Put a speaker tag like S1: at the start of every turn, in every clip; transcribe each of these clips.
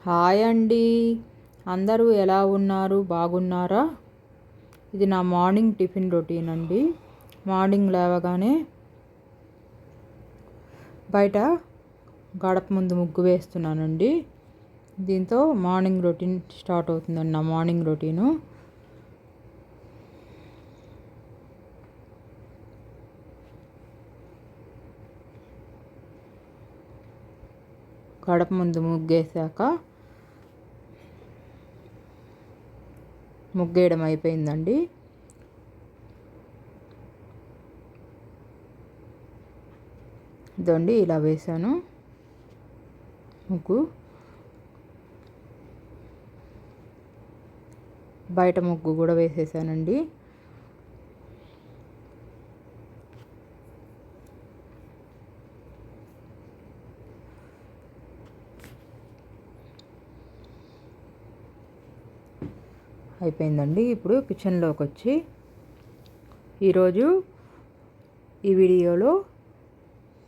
S1: Hi అండి. అందరూ ఎలా ఉన్నారు? బాగున్నారా? ఇది నా మార్నింగ్ టిఫిన్ రొటీన్ అండి. మార్నింగ్ లేవగానే బయట గడప ముందు ముగ్గు వేస్తున్నానండి. దీంతో మార్నింగ్ రొటీన్ స్టార్ట్ అవుతుందండి. నా మార్నింగ్ రొటీను గడప ముందు ముగ్గేసాక ముగ్గేయడం అయిపోయిందండి. ఇదండి ఇలా వేసాను ముగ్గు. బయట ముగ్గు కూడా వేసేసానండి. అయిపోయిందండి. ఇప్పుడు కిచెన్లోకి వచ్చి ఈరోజు ఈ వీడియోలో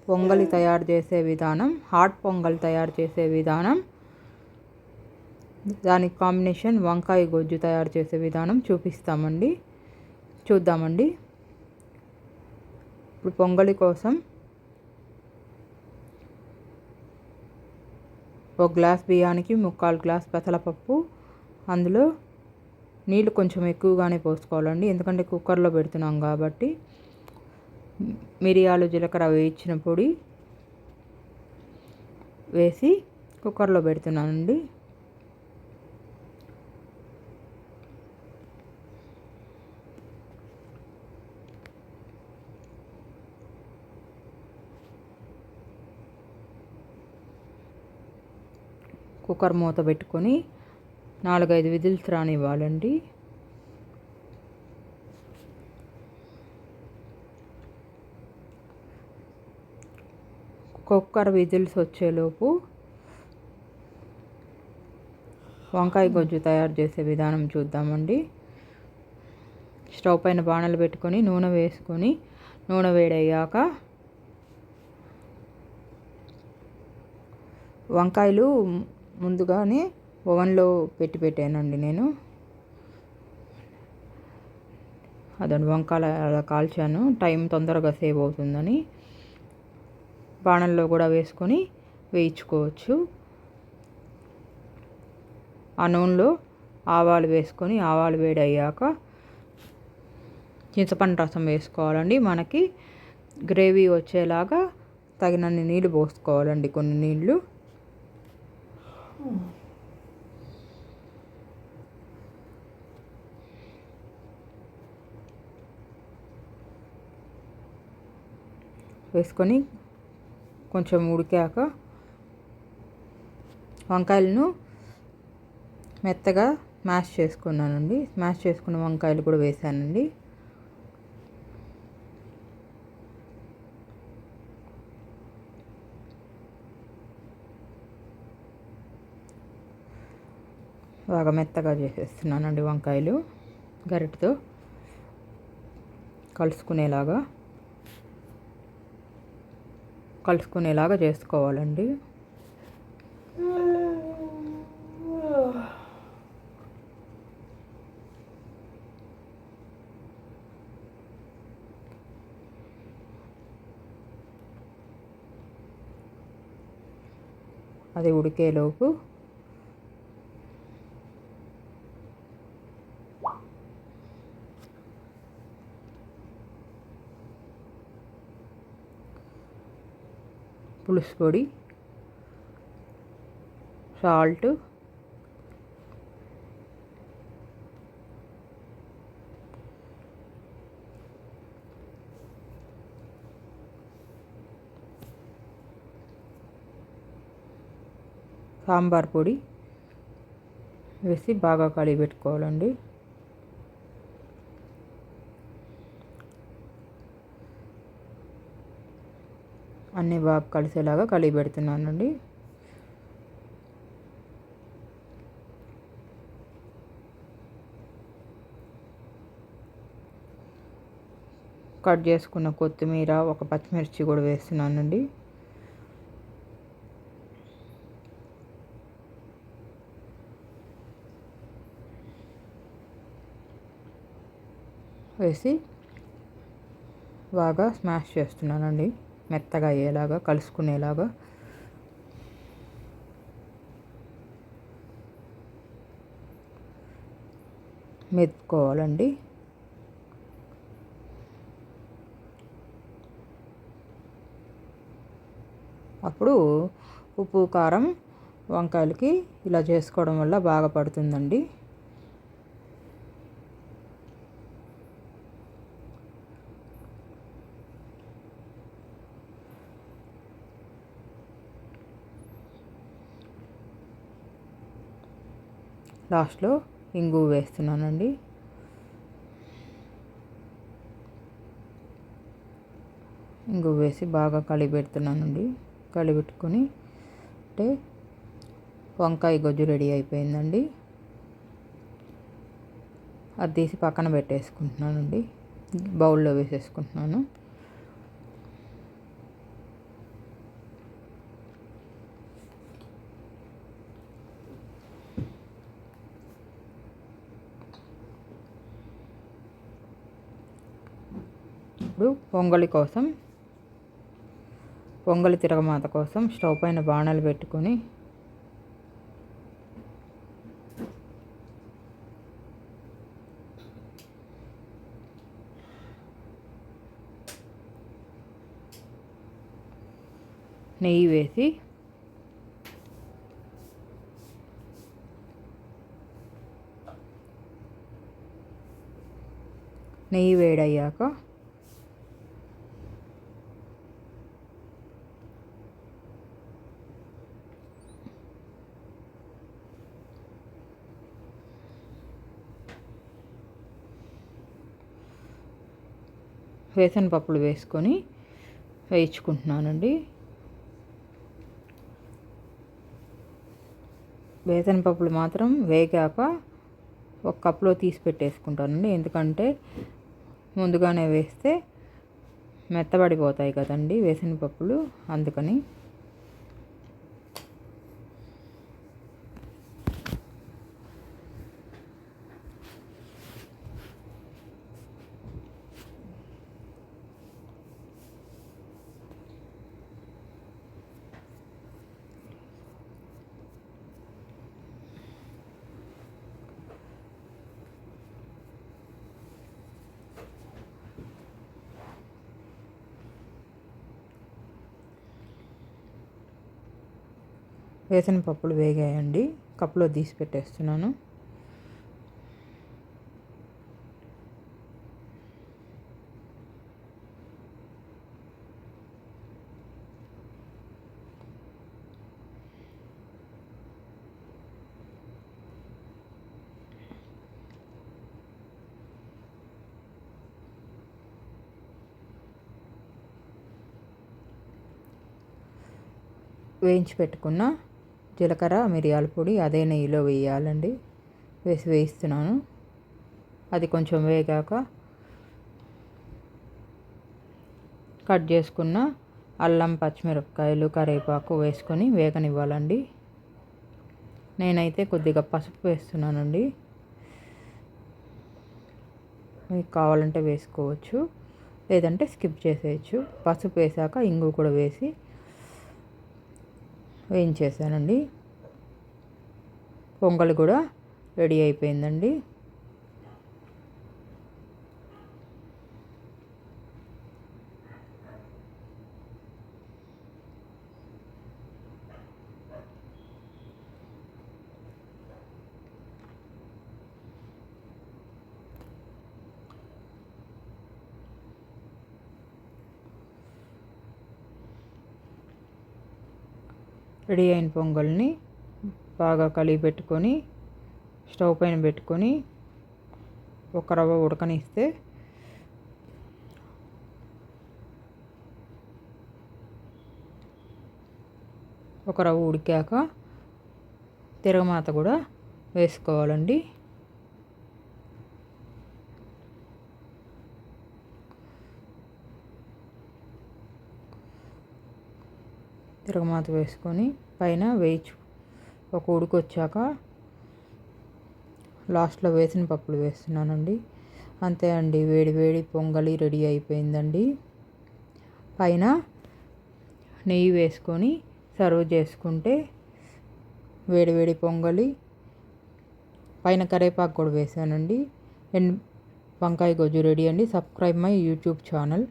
S1: పొంగలి తయారు చేసే విధానం, హాట్ పొంగల్ తయారు చేసే విధానం, దానికి కాంబినేషన్ వంకాయ గొజ్జు తయారు చేసే విధానం చూద్దామండి. ఇప్పుడు పొంగలి కోసం ఒక గ్లాస్ బియ్యానికి 3/4 గ్లాస్ పెసరపప్పు, అందులో నీళ్ళు కొంచెం ఎక్కువగానే పోసుకోవాలండి, ఎందుకంటే కుక్కర్లో పెడుతున్నాం కాబట్టి. మిరియాలు, జీలకర్ర వేయించిన పొడి వేసి కుక్కర్లో పెడుతున్నానండి. కుక్కర్ మూత పెట్టుకొని 4-5 విజిల్స్ రానివ్వాలండి. కుక్కర్ విజిల్స్ వచ్చేలోపు వంకాయ గొజ్జు తయారు చేసే విధానం చూద్దామండి. స్టవ్ పైన బాణలు పెట్టుకొని నూనె వేసుకొని, నూనె వేడయ్యాక వంకాయలు ముందుగానే ఓవెన్లో పెట్టానండి నేను. అదండి, వంకాయలు అలా కాల్చాను, టైం తొందరగా సేవ్ అవుతుందని. బాణల్లో కూడా వేసుకొని వేయించుకోవచ్చు. ఆ నూనెలో ఆవాలు వేసుకొని, ఆవాలు వేడయ్యాక చింతపండు రసం వేసుకోవాలండి. మనకి గ్రేవీ వచ్చేలాగా తగినన్ని నీళ్ళు పోసుకోవాలండి, కొన్ని నీళ్ళు. వేసుకొని కొంచెం ఉడికాక వంకాయలను మెత్తగా మ్యాష్ చేసుకున్నానండి. మ్యాష్ చేసుకున్న వంకాయలు కూడా వేసానండి. బాగా మెత్తగా చేసేస్తున్నానండి వంకాయలు. గరిటెతో కలుసుకునేలాగా చేసుకోవాలండి. అది ఉడికేలోపు పులుసు పొడి, సాల్ట్, సాంబార్ పొడి వేసి బాగా కలిపి పెట్టుకోవాలండి. అన్నీ బాగా కలిసేలాగా కలిపి పెడుతున్నానండి. కట్ చేసుకున్న కొత్తిమీర, ఒక పచ్చిమిర్చి కూడా వేస్తున్నానండి. వేసి బాగా స్మాష్ చేస్తున్నానండి, మెత్తగా అయ్యేలాగా, కలుసుకునేలాగా. మెత్తుకోవాలండి. అప్పుడు ఉప్పు కారం వంకాయలకి ఇలా చేసుకోవడం వల్ల బాగా పడుతుందండి. లాస్ట్లో ఇంగు వేస్తున్నానండి. ఇంగు వేసి బాగా కలిపెడుతున్నానండి. కలిపెట్టుకొని అంటే వంకాయ గొజ్జు రెడీ అయిపోయిందండి. అది తీసి పక్కన పెట్టేసుకుంటున్నానండి, బౌల్లో వేసేసుకుంటున్నాను. ఇప్పుడు పొంగలి తిరగమాత కోసం స్టవ్ పైన బాణలు పెట్టుకొని నెయ్యి వేసి నెయ్యి వేడయ్యాక వేసిన పప్పులు వేసుకొని వేయించుకుంటున్నానండి. వేసిన పప్పులు మాత్రం వేగాక ఒక కప్లో తీసి పెట్టేసుకుంటానండి, ఎందుకంటే ముందుగానే వేస్తే మెత్తబడిపోతాయి కదండి వేసిన పప్పులు, అందుకని. వేసిన పప్పులు వేగాయండి, కప్పులో తీసి పెట్టేస్తున్నాను. వేయించి పెట్టుకున్న జీలకర్ర మిరియాల పొడి అదే నెయ్యిలో వేయాలండి. వేయిస్తున్నాను. అది కొంచెం వేగాక కట్ చేసుకున్న అల్లం, పచ్చిమిరపకాయలు, కరివేపాకు వేసుకొని వేగనివ్వాలండి. నేనైతే కొద్దిగా పసుపు వేస్తున్నానండి, మీకు కావాలంటే వేసుకోవచ్చు, లేదంటే స్కిప్ చేసేయచ్చు. పసుపు వేసాక ఇంగు కూడా వేసి వేయించేసానండి. పొంగల్ కూడా రెడీ అయిపోయిందండి. రెడీ అయిన పొంగల్ని బాగా కలిపి పెట్టుకొని స్టవ్ పైన పెట్టుకొని ఒక రవ్వ ఉడకనిస్తే ఒక రవ్వ ఉడికాక తిరగమాత కూడా వేసుకోవాలండి. తిరగమాత వేసుకొని పైన ఒక ఉడికొచ్చాక లాస్ట్లో వేసిన పప్పులు వేస్తున్నానండి. అంతే అండి, వేడి వేడి పొంగలి రెడీ అయిపోయిందండి. పైన నెయ్యి వేసుకొని సర్వ్ చేసుకుంటే వేడి వేడి పొంగలి, పైన కరివేపాకు కూడా వేసానండి. అండ్ వంకాయ గొజ్జు రెడీ అండి. Subscribe my YouTube channel.